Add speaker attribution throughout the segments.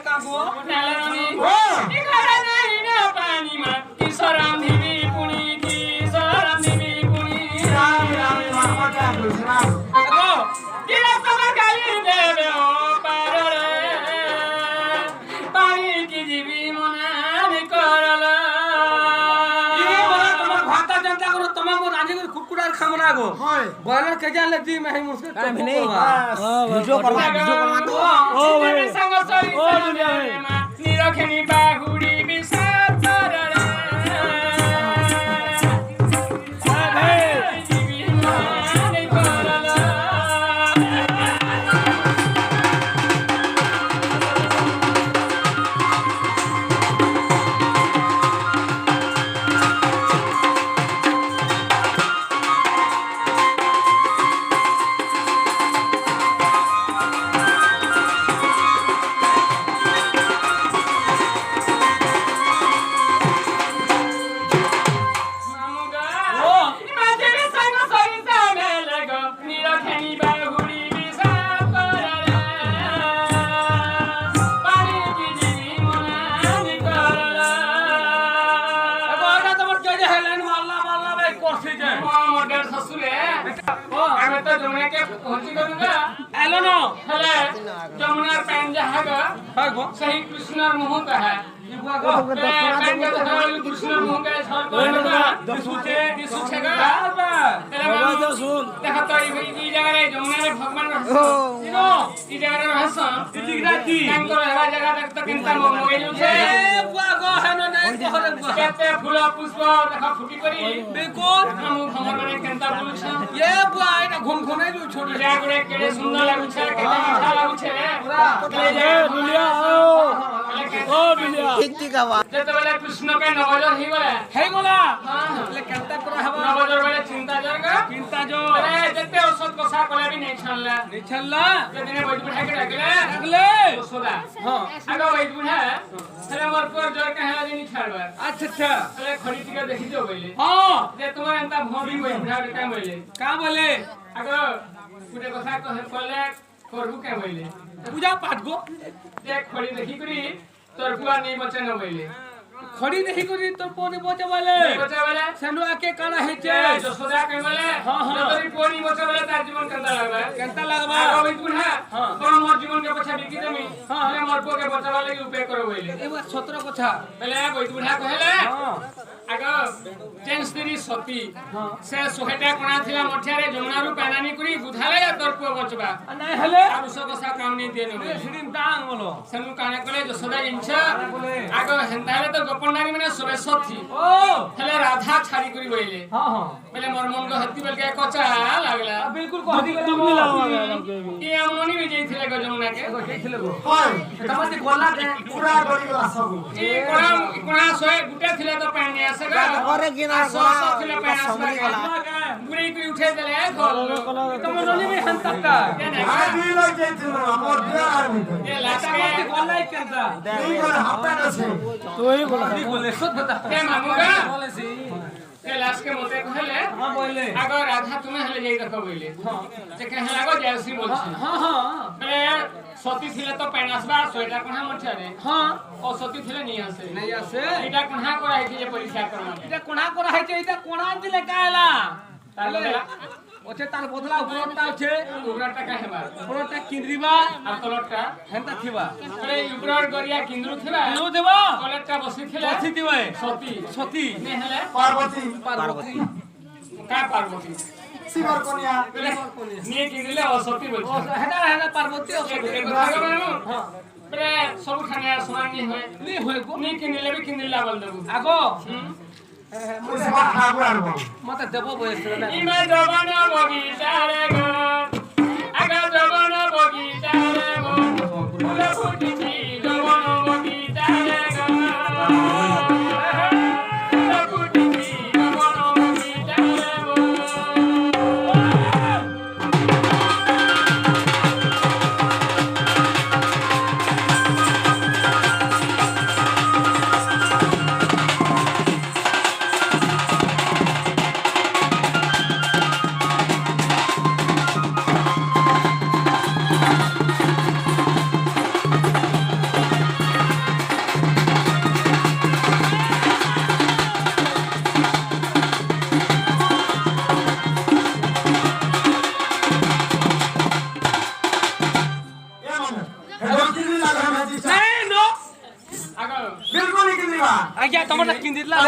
Speaker 1: কাগো
Speaker 2: নালানি ইকারে নেই না পানি মা কিশোরাম দিবি পুনি কিশোরাম দিবি পুনি
Speaker 1: রাম রাম মাতা কৃষ্ণ
Speaker 2: আগো কিরা তোমার গালি দেবে ও পারে পানি কি দিবি মনে করলা
Speaker 1: ये बोला তোমার ভাতা জানতা করো তোমার রাজি করে কুকুড়ার খামরা গো বয়লার কে জানলে দি মে মুসকে তো
Speaker 3: नहीं वीडियो करवा तो
Speaker 2: ও ভাই সঙ্গ সরি ও দুনিয়া নিরখনি বাহুড়ি বিসাত করলা যমুনার প্যান যাহাগা সেই কৃষ্ণর মুহ কাহা কৃষ্ণর মুহ কাহা শুন দেখা তো এই জায়গায় যমুনারে ভগবান এই জায়গায় রহস্য জায়গা দেখতে কিন্তু মোবাইল উঠে কেতে ফুল পুষ্প দেখা ফুটি করি বিলকুল আমু ভ্রমণ করে কেনতা বলছ এ বুয়া এটা ঘুম ঘুমাই দিও ছোট জায়গা করে কেড়ে সুন্দর লাগুছে কেতে মিঠা লাগুছে এ দুলিয়া ও দুলিয়া
Speaker 3: ठीक ठीक आवाज
Speaker 2: যেতবেলে কৃষ্ণকে নবজর হেইগলা એટલે কেনতা করা হবা নবজর বেলে চিন্তা জো আরে যেতে ঔষধ কষা কলে বি নাই ছানলা যেদিনে বৈদ বুঢ়াকে ডাকলে ওষুধা হ্যাঁ আগে বৈদ বুঢ়া তাহলে মোর পর জর কাহলা দিনি ছাড়বা আচ্ছা তাহলে খড়ি টিকা দেখি তো বইলে হ্যাঁ যে তোমার এন্তা ভবি বৈদ বুঢ়া কা বইলে আগে পুরে কথা কলে করবু কে বইলে পূজা পাঠ গো দেখ খড়ি দেখি করি তোর পুয়া নেই বচে ন বইলে খড়ি দেখি করি তোর পোনে বচে বলে সেনু আকে কানা হেছে যশোদা কে বলে তোরি পোনি বচে বলে তার জীবন কেনতা লাগবা ওই বুঢ়া কোন মোর জীবন কে পছা বিকি দেমি তাহলে মোর পোকে বচাবা লাগি উপায় করো বইলে এবা 17 কথা বলে ওই বুঢ়া কহেলে আগো চেন্সরি সতী সে সোহেটা কোনা থিলা মঠিয়ারে যমুনারু পানানি করি বুধালে তোর পো বচবা নাই হেলে আর সো কসা কামনি দেনো সিদিন টাং বলো সেনু কানে কলে যশোদা জিনছ আগো হেনতালে তো গোপনারি মানে সবে সতী ও হেলে রাধা ছাড়ি করি বইলে বলে মোর মন গো হতি বলকে কচা লাগলা বিলকুল কহতি তুমি লাগবা ই আমনি বিজয় থিলে গো যমুনা কে থিলে গো হয় তোমাতে গোলা কে পুরা গড়ি গলা সব ই কোনা সোয়ে গুটে থিলে তো পানি আসে গা
Speaker 3: করে কিনা
Speaker 2: থিলে পানি আসে গা বুড়ি করি উঠে দেলে তোমার নলি বি হন্তকা
Speaker 1: আদি লই যাইছিল আমর বিয়ার
Speaker 2: এ লাস্টে গোলাই কেনতা
Speaker 1: এই বলে হাপা আছে
Speaker 3: তুই
Speaker 2: বলে সত্য কথা এ মামুগা বলেছি এ লাস্টে মতে কইলে হ্যাঁ বলে আগো রাধা তুমি হলে যাই দেখো বইলে হ্যাঁ যে কহে লাগো জয়শ্রী বলছি হ্যাঁ বলে সতী ছিলে তো পানি আসবা সোয়েটা কোনা মঠারে হ্যাঁ ও সতী ছিলে নি আসে নাই আসে এটা কোনা করা হইছে যে পরীক্ষা করবা এটা কোনা করা হইছে এটা কোনা দিলে কায়লা তাহলে ওছে তার বদলা উপরটা আছে উপরটা কাহেবা উপরটা কিন্দ্রিবা আর তলটা হেনতা থিবা আরে উপরর গরিয়া কিন্দ্রু থিবা কিন্দ্রু দেবা তলটা বসি থিলা বসি দিবা সতী নে হেলে পার্বতী কা পার্বতী
Speaker 1: শিবর কন্যা
Speaker 2: নিয়ে কিনলে ও সতী বলছে হেডা পার্বতী ও সতী হ্যাঁ প্রে সব খানে সমান নি হয় গো নি কিনলে বি কিনলা বল দেবো আগো
Speaker 1: মুসবা খাবো আরবো
Speaker 2: মতে দেব বয়স না ইমে জবান বগিচারে গো আগা জবান বগিচারে গো ফুল ফুটিছি জবান বগিচারে গো ফুল ফুটিছি জবান বগিচারে গো
Speaker 3: କିଣିବା
Speaker 1: ଆଜ୍ଞା ତମର କିନ୍ଦିଲା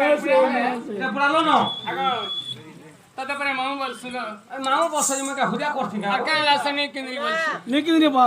Speaker 1: पड़ालो न
Speaker 2: तते परे माऊ बोलसुल
Speaker 1: माऊ बस में का हुदिया करथि का
Speaker 2: अके लासनी किंदरी बोलसु
Speaker 3: लेकिन रे बा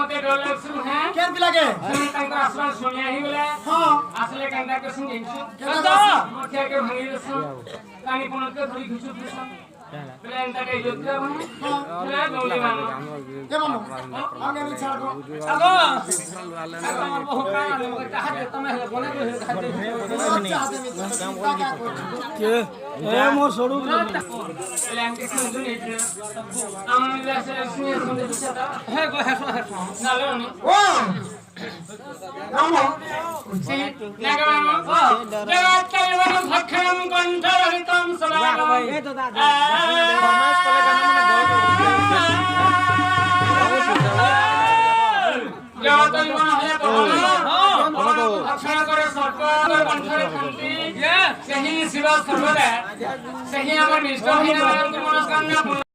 Speaker 3: केन पिला के
Speaker 2: तंग आसमान सुनिया ही बोले
Speaker 3: हां
Speaker 2: असले कंदा के सुन गेंसु
Speaker 3: कंदा
Speaker 2: मोठ्या के भांगी रसु कानी पुनत के धरी घुसु घुसु बोले अंता के योद्धा बने बोले गौली मानो
Speaker 3: के मानो आगे नहीं छाड़ दो
Speaker 1: आगो हमर बहुत कान मगर चाहत तमे बने
Speaker 3: के ए मोर छोड़ू
Speaker 2: बोले अंके सुन सुन आमन मिला से सुनिया सुन दुसता
Speaker 1: हे गो हे
Speaker 2: नालो नी
Speaker 3: ओ नामो
Speaker 2: से नागवानो जगत कलवन भखम कंठरहितम सदा
Speaker 3: ए तो दादा फरमाइश करेगा
Speaker 2: जगत कलवन है तो अक्षर करे सर्प कंठरे खंती सही शिव सर्वदा सही हमर निष्ठ ही नारायण मनस्कामना